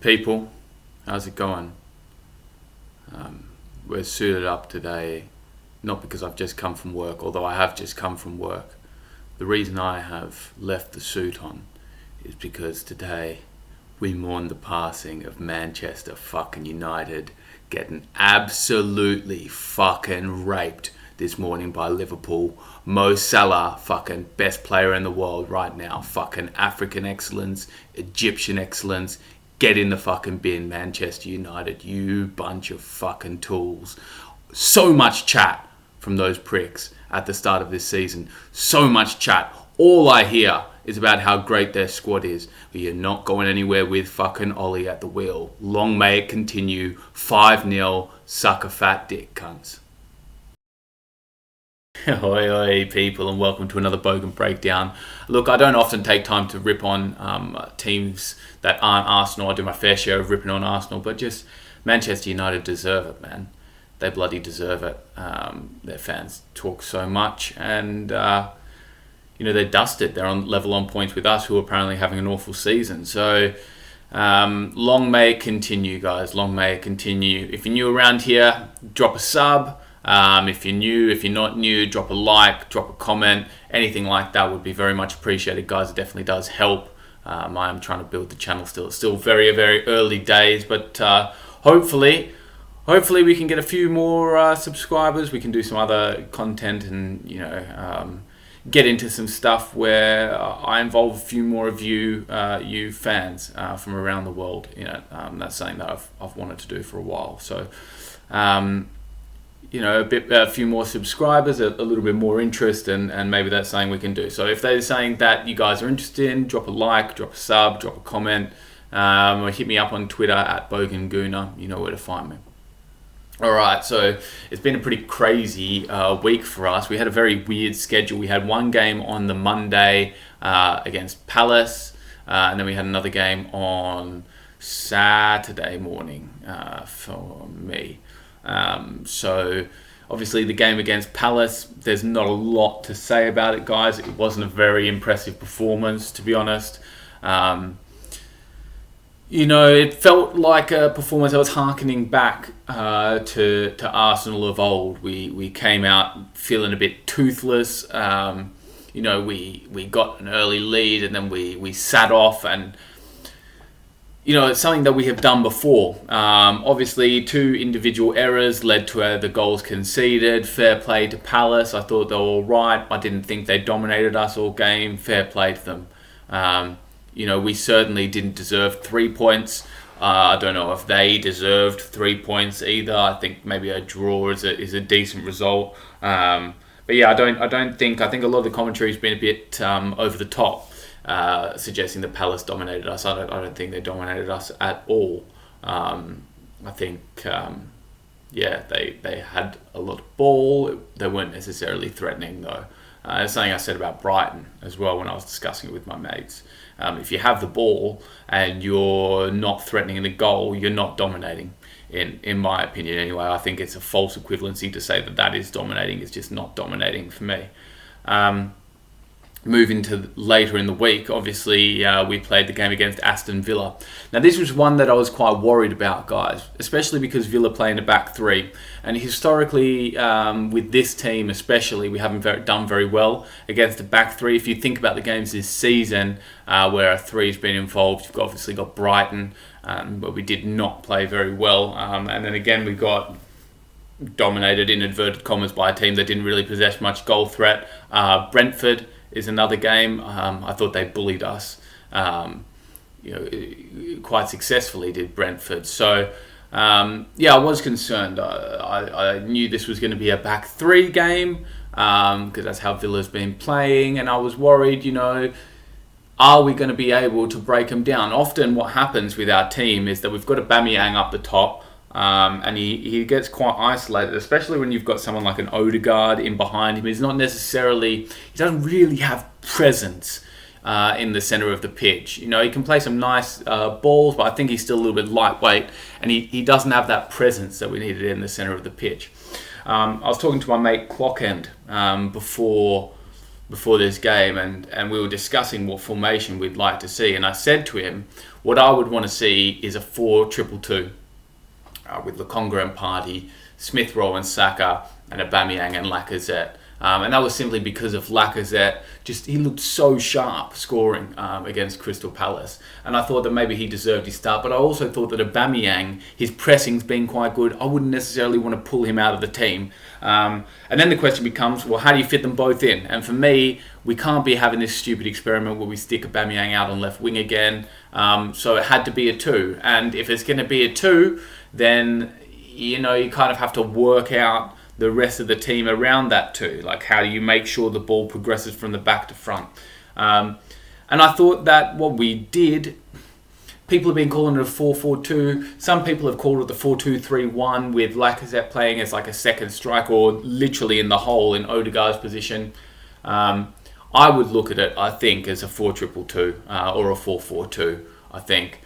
People, how's it going? We're suited up today, not because I've just come from work, although I have just come from work. The reason I have left the suit on is because today we mourn the passing of Manchester fucking United getting absolutely fucking raped this morning by Liverpool. Mo Salah, fucking best player in the world right now. Fucking African excellence, Egyptian excellence. Get in the fucking bin, Manchester United. You bunch of fucking tools. So much chat from those pricks at the start of this season. So much chat. All I hear is about how great their squad is. But you're not going anywhere with fucking Ollie at the wheel. Long may it continue. 5-0, suck a fat dick, cunts. Oi, oi, people, and welcome to another Bogan breakdown. Look, I don't often take time to rip on teams that aren't Arsenal. I do my fair share of ripping on Arsenal, but just Manchester United deserve it, man. They bloody deserve it. Their fans talk so much, and they're dusted. They're on level on points with us, who are apparently having an awful season. So long may it continue, guys. Long may it continue. If you're new around here, drop a sub. If you're new, if you're not new, drop a like, drop a comment, anything like that would be very much appreciated, guys. It definitely does help. I am trying to build the channel still. It's still very, very early days, but hopefully we can get a few more subscribers. We can do some other content and, get into some stuff where I involve a few more of you fans from around the world. That's something that I've wanted to do for a while. So, a few more subscribers, a little bit more interest, and maybe that's something we can do. So if they're saying that you guys are interested in, drop a like, drop a sub, drop a comment, or hit me up on Twitter at Bogan. You know where to find me. Alright, so it's been a pretty crazy week for us. We had a very weird schedule. We had one game on the Monday against Palace, and then we had another game on Saturday morning for me. So obviously the game against Palace, there's not a lot to say about it, guys. It wasn't a very impressive performance, to be honest. It felt like a performance that was harkening back to Arsenal of old. We came out feeling a bit toothless. We got an early lead and then we sat off, and it's something that we have done before. Obviously, 2 individual errors led to the goals conceded. Fair play to Palace. I thought they were all right. I didn't think they dominated us all game. Fair play to them. We certainly didn't deserve 3 points. I don't know if they deserved 3 points either. I think maybe a draw is a decent result. But yeah, I think a lot of the commentary has been a bit over the top. Suggesting that Palace dominated us. I don't think they dominated us at all. I think, they had a lot of ball. They weren't necessarily threatening, though. That's something I said about Brighton as well when I was discussing it with my mates. If you have the ball and you're not threatening the goal, you're not dominating. In my opinion, anyway, I think it's a false equivalency to say that is dominating. It's just not dominating for me. Moving to later in the week, obviously, we played the game against Aston Villa. Now, this was one that I was quite worried about, guys, especially because Villa play in a back 3. And historically, with this team especially, we haven't done very well against a back 3. If you think about the games this season where a 3's been involved, you've obviously got Brighton, but we did not play very well. And then again, we got dominated, in inverted commas, by a team that didn't really possess much goal threat. Brentford is another game. I thought they bullied us, quite successfully did Brentford. So, I was concerned. I knew this was going to be a back 3 game, because that's how Villa's been playing, and I was worried, are we going to be able to break them down? Often what happens with our team is that we've got a Aubameyang up the top, and he gets quite isolated, especially when you've got someone like an Odegaard in behind him. He doesn't really have presence in the centre of the pitch. He can play some nice balls, but I think he's still a little bit lightweight, and he doesn't have that presence that we needed in the centre of the pitch. I was talking to my mate Clockend before before this game, and we were discussing what formation we'd like to see. And I said to him, what I would want to see is a 4-2-2 with Lokonga and Partey, Smith Rowe and Saka, and Aubameyang and Lacazette. And that was simply because of Lacazette. He looked so sharp scoring against Crystal Palace. And I thought that maybe he deserved his start. But I also thought that Aubameyang, his pressing's been quite good. I wouldn't necessarily want to pull him out of the team. And then the question becomes, well, how do you fit them both in? And for me, we can't be having this stupid experiment where we stick Aubameyang out on left wing again. So it had to be a 2. And if it's going to be a 2, then, you kind of have to work out the rest of the team around that too. Like, how do you make sure the ball progresses from the back to front? And I thought that what we did, people have been calling it a 4-4-2. Some people have called it the 4-2-3-1 with Lacazette playing as like a second striker or literally in the hole in Odegaard's position. I would look at it, I think, as a 4-2-2 or a 4-4-2, I think.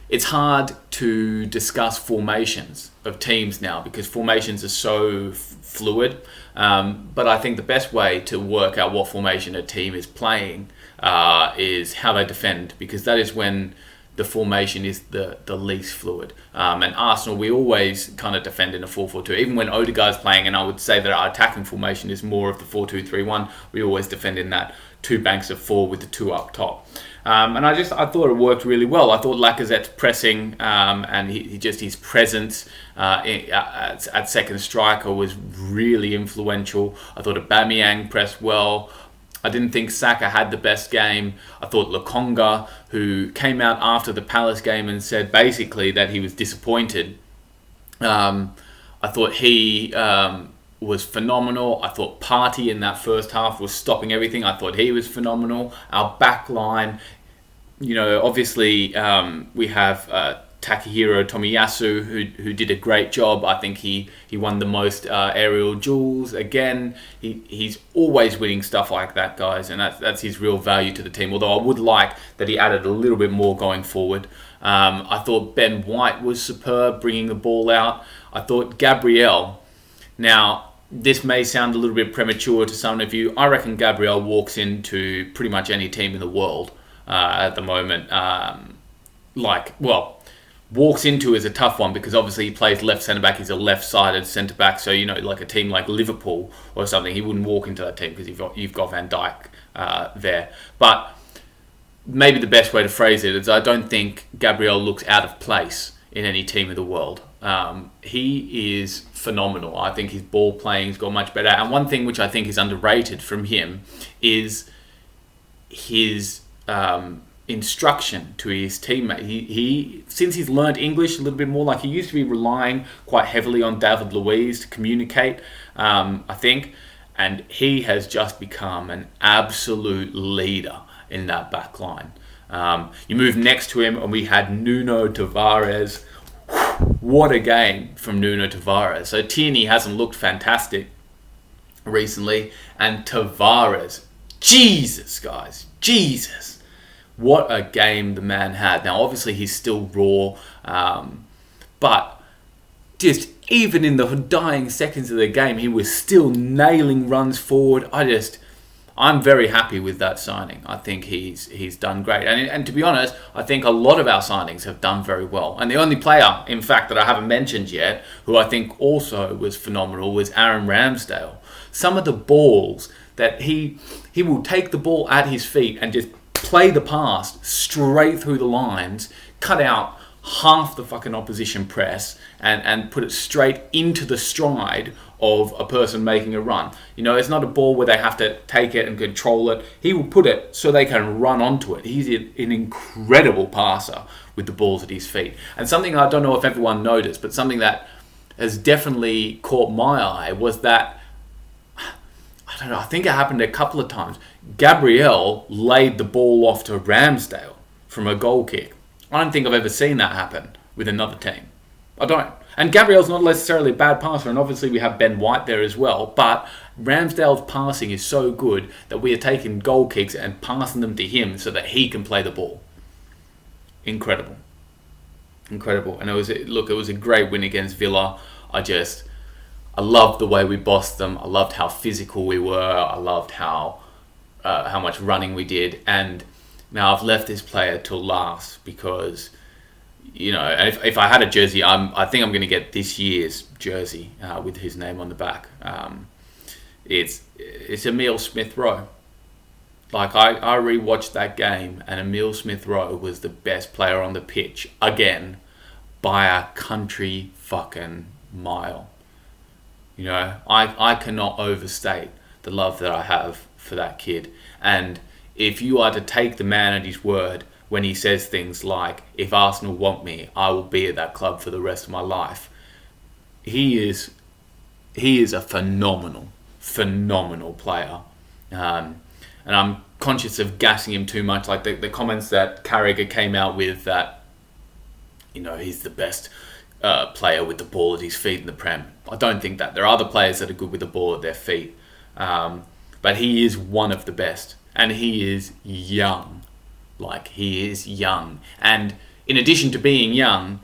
It's hard to discuss formations of teams now because formations are so fluid. But I think the best way to work out what formation a team is playing is how they defend, because that is when the formation is the least fluid. And Arsenal, we always kind of defend in a 4-4-2. Even when Odegaard's playing, and I would say that our attacking formation is more of the 4-2-3-1, we always defend in that 2 banks of 4 with the 2 up top. And I thought it worked really well. I thought Lacazette's pressing and his presence at second striker was really influential. I thought Aubameyang pressed well. I didn't think Saka had the best game. I thought Lokonga, who came out after the Palace game and said basically that he was disappointed, I thought he was phenomenal. I thought Partey in that first half was stopping everything. I thought he was phenomenal. Our back line, obviously we have Takahiro Tomiyasu, who did a great job. I think he won the most aerial duels. Again, he's always winning stuff like that, guys, and that's his real value to the team. Although I would like that he added a little bit more going forward. I thought Ben White was superb, bringing the ball out. I thought Gabriel. Now, this may sound a little bit premature to some of you. I reckon Gabriel walks into pretty much any team in the world at the moment. Walks into is a tough one because obviously he plays left centre-back. He's a left-sided centre-back. So, like a team like Liverpool or something, he wouldn't walk into that team because you've got Van Dijk there. But maybe the best way to phrase it is I don't think Gabriel looks out of place in any team in the world. He is phenomenal. I think his ball playing's got much better. And one thing which I think is underrated from him is his instruction to his teammate. He since he's learned English a little bit more, like he used to be relying quite heavily on David Luiz to communicate, I think, and he has just become an absolute leader in that back line. You move next to him and we had Nuno Tavares. What a game from Nuno Tavares. So Tierney hasn't looked fantastic recently, and Tavares, Jesus, guys, Jesus. What a game the man had. Now, obviously, he's still raw, but just even in the dying seconds of the game, he was still nailing runs forward. I'm very happy with that signing. I think he's done great. And to be honest, I think a lot of our signings have done very well. And the only player, in fact, that I haven't mentioned yet, who I think also was phenomenal, was Aaron Ramsdale. Some of the balls that he will take the ball at his feet and just play the pass straight through the lines, cut out half the fucking opposition press and put it straight into the stride of a person making a run. It's not a ball where they have to take it and control it. He will put it so they can run onto it. He's an incredible passer with the balls at his feet. And something I don't know if everyone noticed, but something that has definitely caught my eye was that, I don't know, I think it happened a couple of times. Gabriel laid the ball off to Ramsdale from a goal kick. I don't think I've ever seen that happen with another team. I don't. And Gabriel's not necessarily a bad passer, and obviously we have Ben White there as well, but Ramsdale's passing is so good that we are taking goal kicks and passing them to him so that he can play the ball. Incredible. Incredible. And it was a great win against Villa. I loved the way we bossed them. I loved how physical we were. I loved how much running we did. And now I've left this player till last because, you know, if I had a jersey, I think I'm going to get this year's jersey with his name on the back. It's Emile Smith-Rowe. Like, I rewatched that game, and Emile Smith-Rowe was the best player on the pitch again by a country fucking mile. You know, I cannot overstate the love that I have for that kid. And if you are to take the man at his word when he says things like, if Arsenal want me, I will be at that club for the rest of my life, he is a phenomenal player. And I'm conscious of gassing him too much, like the comments that Carragher came out with, that, you know, he's the best player with the ball at his feet in the Prem. I don't think that. There are other players that are good with the ball at their feet. But he is one of the best. And he is young. Like, he is young. And in addition to being young,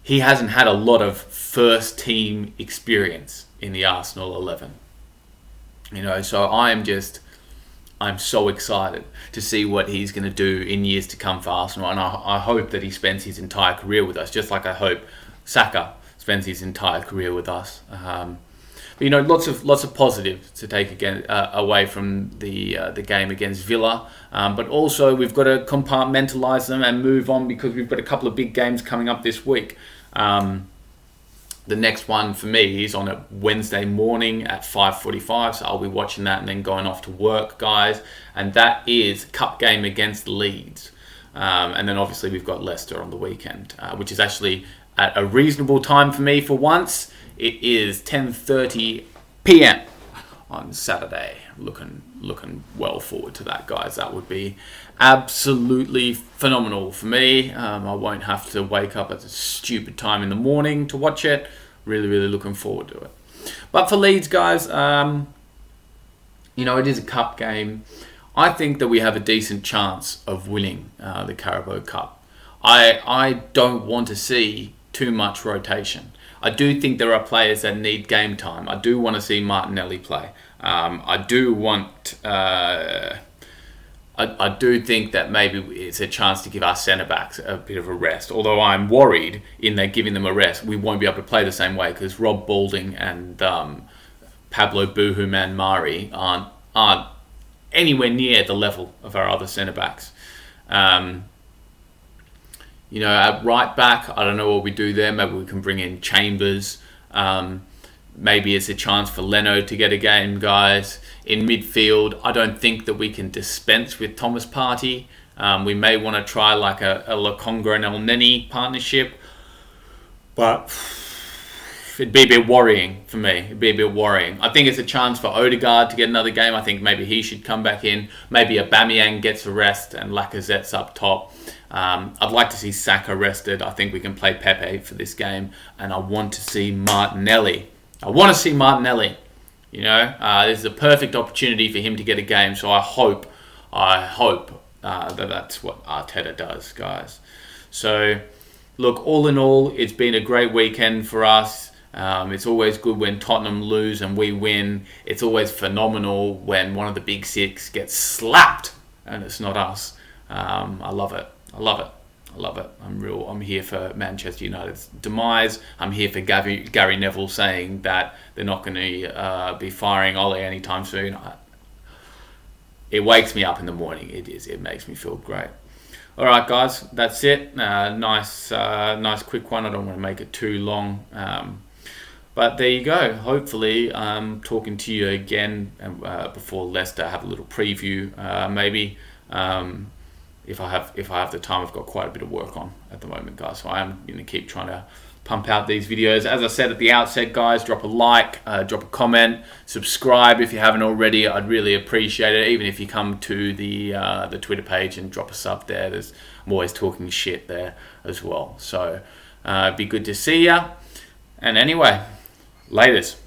he hasn't had a lot of first team experience in the Arsenal 11. You know, so I'm so excited to see what he's going to do in years to come for Arsenal. And I hope that he spends his entire career with us, just like I hope Saka spends his entire career with us. But, you know, lots of positives to take again away from the game against Villa. But also we've got to compartmentalise them and move on, because we've got a couple of big games coming up this week. The next one for me is on a Wednesday morning at 5:45, so I'll be watching that and then going off to work, guys. And that is Cup game against Leeds. And then obviously we've got Leicester on the weekend, which is actually at a reasonable time for me for once. It is 10:30 p.m. on Saturday. Looking well forward to that, guys. That would be absolutely phenomenal for me. I won't have to wake up at a stupid time in the morning to watch it. Really looking forward to it. But for Leeds, guys, you know, it is a cup game. I think that we have a decent chance of winning the Carabao Cup. I don't want to see too much rotation. I do think there are players that need game time. I do want to see Martinelli play. I do think that maybe it's a chance to give our centre-backs a bit of a rest. Although I'm worried in that giving them a rest, we won't be able to play the same way, because Rob Balding and Pablo Buhuman Mari aren't anywhere near the level of our other centre-backs. You know, at right back, I don't know what we do there. Maybe we can bring in Chambers. Maybe it's a chance for Leno to get a game, guys. In midfield, I don't think that we can dispense with Thomas Partey. We may want to try like a Lokonga and El Neni partnership. But it'd be a bit worrying for me. It'd be a bit worrying. I think it's a chance for Odegaard to get another game. I think maybe he should come back in. Maybe Aubameyang gets a rest and Lacazette's up top. I'd like to see Saka rested. I think we can play Pepe for this game. And I want to see Martinelli. You know, this is a perfect opportunity for him to get a game. So I hope that that's what Arteta does, guys. So, look, all in all, it's been a great weekend for us. It's always good when Tottenham lose and we win. It's always phenomenal when one of the big six gets slapped and it's not us. I love it. I'm here for Manchester United's demise. I'm here for Gary Neville saying that they're not going to be firing Ole anytime soon. It wakes me up in the morning. It makes me feel great. All right, guys, that's it. Nice quick one. I don't want to make it too long. But there you go. Hopefully, I'm talking to you again before Leicester. Have a little preview, maybe. If I have the time, I've got quite a bit of work on at the moment, guys. So I am going to keep trying to pump out these videos. As I said at the outset, guys, drop a like, drop a comment, subscribe if you haven't already. I'd really appreciate it. Even if you come to the Twitter page and drop a sub there. I'm always talking shit there as well. So it'd be good to see ya. And anyway, laters.